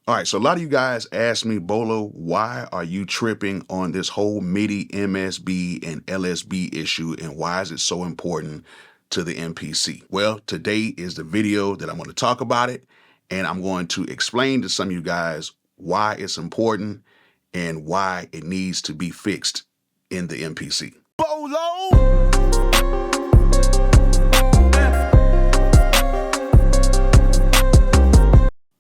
All right, so a lot of you guys asked me, Bolo, why are you tripping on this whole Midi, MSB, and LSB issue, and why is it so important to the MPC? Well, today is the video that I'm going to talk about it, and I'm going to explain to some of you guys why it's important and why it needs to be fixed in the MPC. Bolo!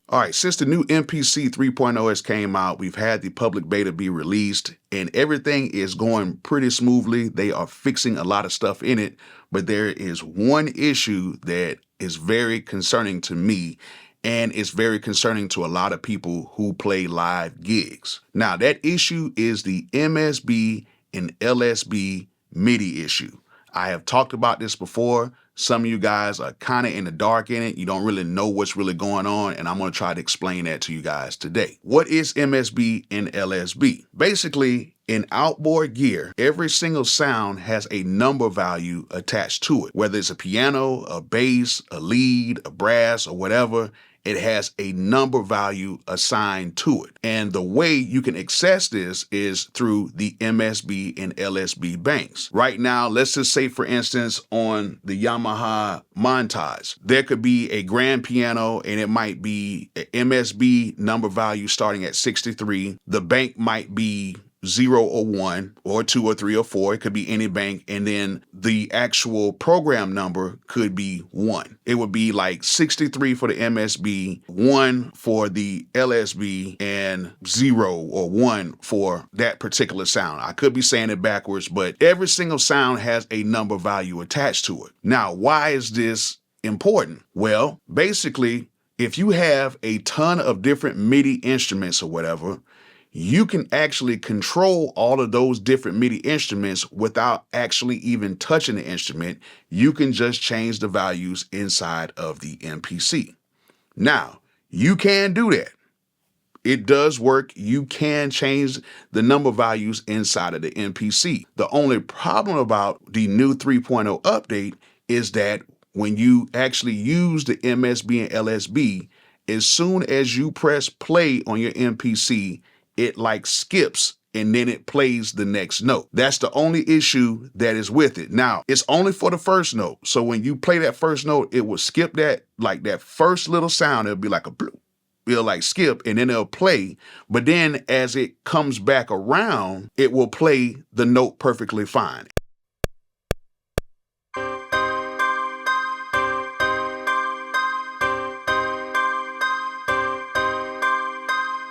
All right, since the new MPC 3.0 has came out, we've had the public beta be released, and everything is going pretty smoothly. They are fixing a lot of stuff in it, but there is one issue that is very concerning to me, and it's very concerning to a lot of people who play live gigs. Now, that issue is the MSB and LSB Midi issue. I have talked about this before. Some of you guys are kind of in the dark in it. You don't really know what's really going on, and I'm going to try to explain that to you guys today. What is MSB and LSB? Basically, in outboard gear, every single sound has a number value attached to it. Whether it's a piano, a bass, a lead, a brass, or whatever, it has a number value assigned to it. And the way you can access this is through the MSB and LSB banks. Right now, let's just say, for instance, on the Yamaha Montage, there could be a grand piano and it might be an MSB number value starting at 63. The bank might be 0 or 1 or 2 or 3 or 4. It could be any bank. And then the actual program number could be 1. It would be like 63 for the MSB, 1 for the LSB, and 0 or 1 for that particular sound. I could be saying it backwards, but every single sound has a number value attached to it. Now, why is this important? Well, basically, if you have a ton of different MIDI instruments or whatever, you can actually control all of those different MIDI instruments without actually even touching the instrument. You can just change the values inside of the MPC. Now, you can do that. It does work. You can change the number values inside of the MPC. The only problem about the new 3.0 update is that when you actually use the MSB and LSB, as soon as you press play on your MPC, it like skips and then it plays the next note. That's the only issue that is with it. Now, it's only for the first note. So when you play that first note, it will skip that, like that first little sound. It'll be like a bloop. It'll like skip and then it'll play. But then as it comes back around, it will play the note perfectly fine.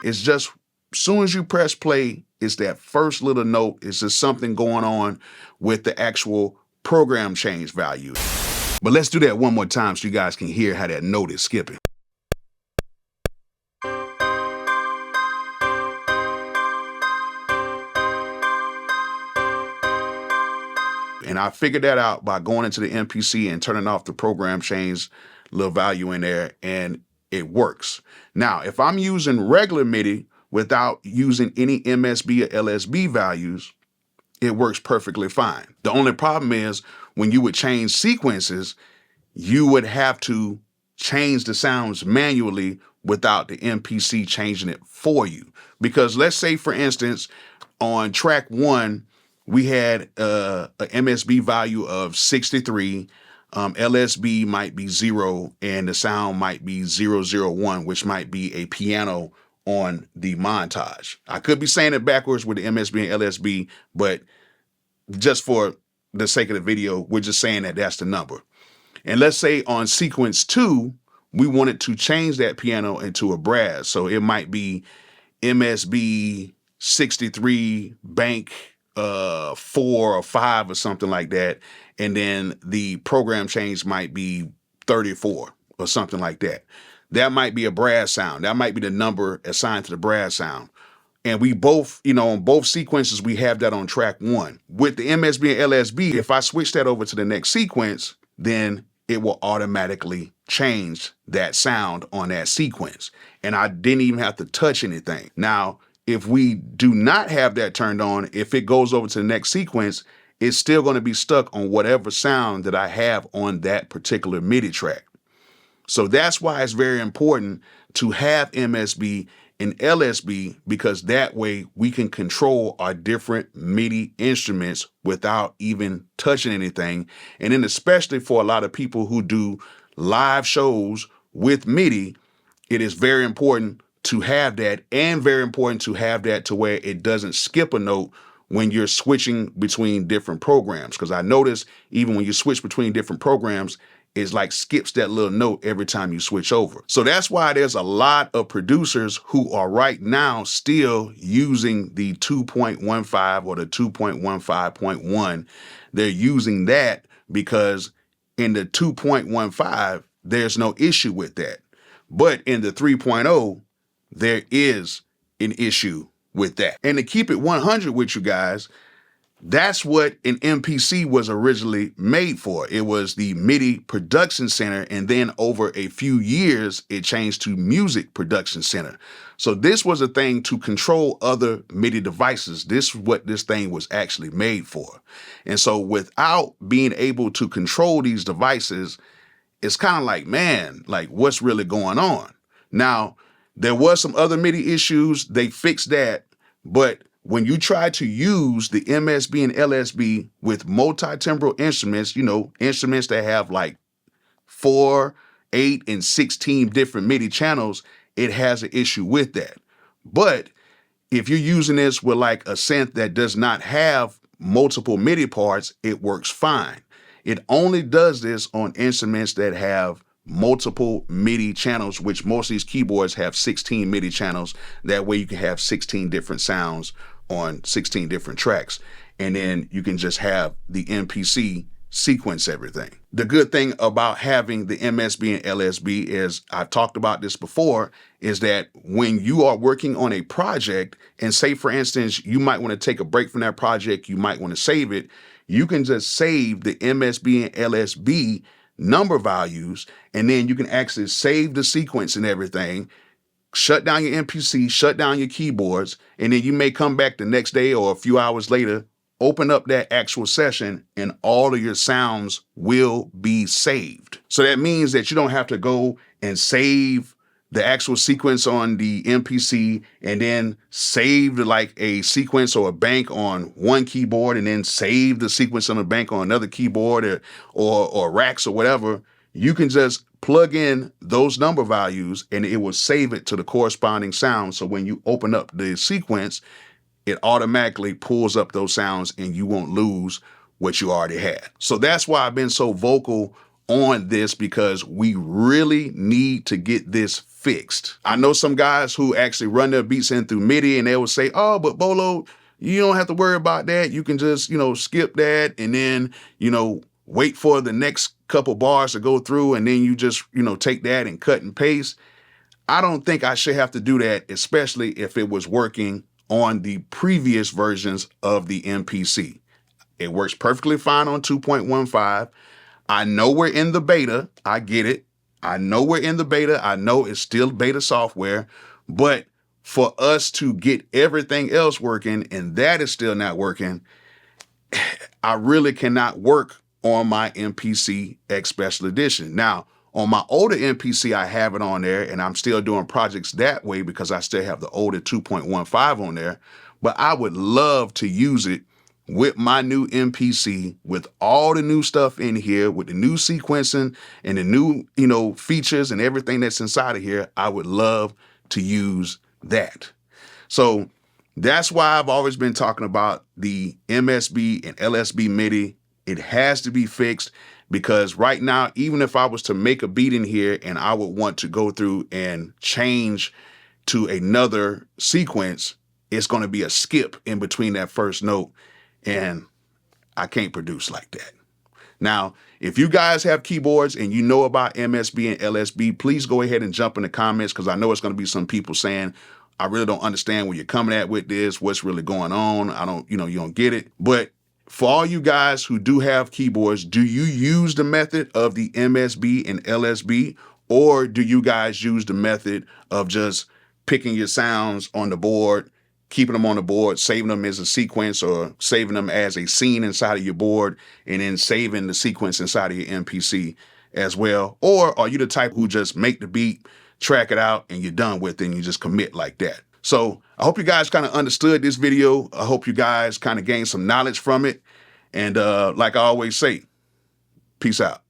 It's just, as soon as you press play, it's that first little note. It's just something going on with the actual program change value. But let's do that one more time so you guys can hear how that note is skipping. And I figured that out by going into the MPC and turning off the program change little value in there, and it works. Now, if I'm using regular MIDI, without using any MSB or LSB values, it works perfectly fine. The only problem is when you would change sequences, you would have to change the sounds manually without the MPC changing it for you. Because let's say, for instance, on track 1, we had a MSB value of 63, LSB might be 0, and the sound might be 001, which might be a piano on the Montage. I could be saying it backwards with the MSB and LSB, but just for the sake of the video, we're just saying that that's the number. And let's say on sequence 2, we wanted to change that piano into a brass. So it might be MSB 63 bank 4 or 5 or something like that. And then the program change might be 34 or something like that. That might be a brass sound. That might be the number assigned to the brass sound. And we both, on both sequences, we have that on track 1. With the MSB and LSB, if I switch that over to the next sequence, then it will automatically change that sound on that sequence. And I didn't even have to touch anything. Now, if we do not have that turned on, if it goes over to the next sequence, it's still going to be stuck on whatever sound that I have on that particular MIDI track. So that's why it's very important to have MSB and LSB, because that way we can control our different MIDI instruments without even touching anything. And then especially for a lot of people who do live shows with MIDI, it is very important to have that, and very important to have that to where it doesn't skip a note when you're switching between different programs. Because I notice even when you switch between different programs, it's like skips that little note every time you switch over. So that's why there's a lot of producers who are right now still using the 2.15 or the 2.15.1. They're using that because in the 2.15, there's no issue with that. But in the 3.0, there is an issue with that. And to keep it 100 with you guys, that's what an MPC was originally made for. It was the MIDI Production Center, and then over a few years, it changed to Music Production Center. So this was a thing to control other MIDI devices. This is what this thing was actually made for. And so without being able to control these devices, it's kind of like, man, like what's really going on? Now, there was some other MIDI issues. They fixed that. But when you try to use the MSB and LSB with multi-timbral instruments, instruments that have like 4, 8, and 16 different MIDI channels, it has an issue with that. But if you're using this with like a synth that does not have multiple MIDI parts, it works fine. It only does this on instruments that have multiple MIDI channels, which most of these keyboards have 16 MIDI channels. That way you can have 16 different sounds on 16 different tracks. And then you can just have the MPC sequence everything. The good thing about having the MSB and LSB is, I've talked about this before, is that when you are working on a project, and say for instance, you might want to take a break from that project, you might want to save it, you can just save the MSB and LSB number values, and then you can actually save the sequence and everything, shut down your MPC, shut down your keyboards, and then you may come back the next day or a few hours later, open up that actual session, and all of your sounds will be saved. So that means that you don't have to go and save the actual sequence on the MPC and then save like a sequence or a bank on one keyboard and then save the sequence on a bank on another keyboard or racks or whatever. You can just plug in those number values and it will save it to the corresponding sound. So when you open up the sequence, it automatically pulls up those sounds and you won't lose what you already had. So that's why I've been so vocal on this, because we really need to get this fixed. I know some guys who actually run their beats in through MIDI and they will say, oh, but Bolo, you don't have to worry about that. You can just, skip that and then, wait for the next couple bars to go through and then you just, take that and cut and paste. I don't think I should have to do that, especially if it was working on the previous versions of the MPC. It works perfectly fine on 2.15. I know we're in the beta. I get it. I know we're in the beta. I know it's still beta software, but for us to get everything else working and that is still not working, I really cannot work on my MPC X Special Edition. Now, on my older MPC, I have it on there and I'm still doing projects that way because I still have the older 2.15 on there, but I would love to use it with my new MPC, with all the new stuff in here, with the new sequencing and the new, features and everything that's inside of here. I would love to use that. So that's why I've always been talking about the MSB and LSB MIDI. It has to be fixed, because right now, even if I was to make a beat in here and I would want to go through and change to another sequence, it's going to be a skip in between that first note. And I can't produce like that. Now, if you guys have keyboards and you know about MSB and LSB, please go ahead and jump in the comments, because I know it's going to be some people saying, I really don't understand where you're coming at with this. What's really going on? I don't, you don't get it. But for all you guys who do have keyboards, do you use the method of the MSB and LSB, or do you guys use the method of just picking your sounds on the board, keeping them on the board, saving them as a sequence or saving them as a scene inside of your board, and then saving the sequence inside of your MPC as well? Or are you the type who just make the beat, track it out, and you're done with it and you just commit like that? So I hope you guys kind of understood this video. I hope you guys kind of gained some knowledge from it. And like I always say, peace out.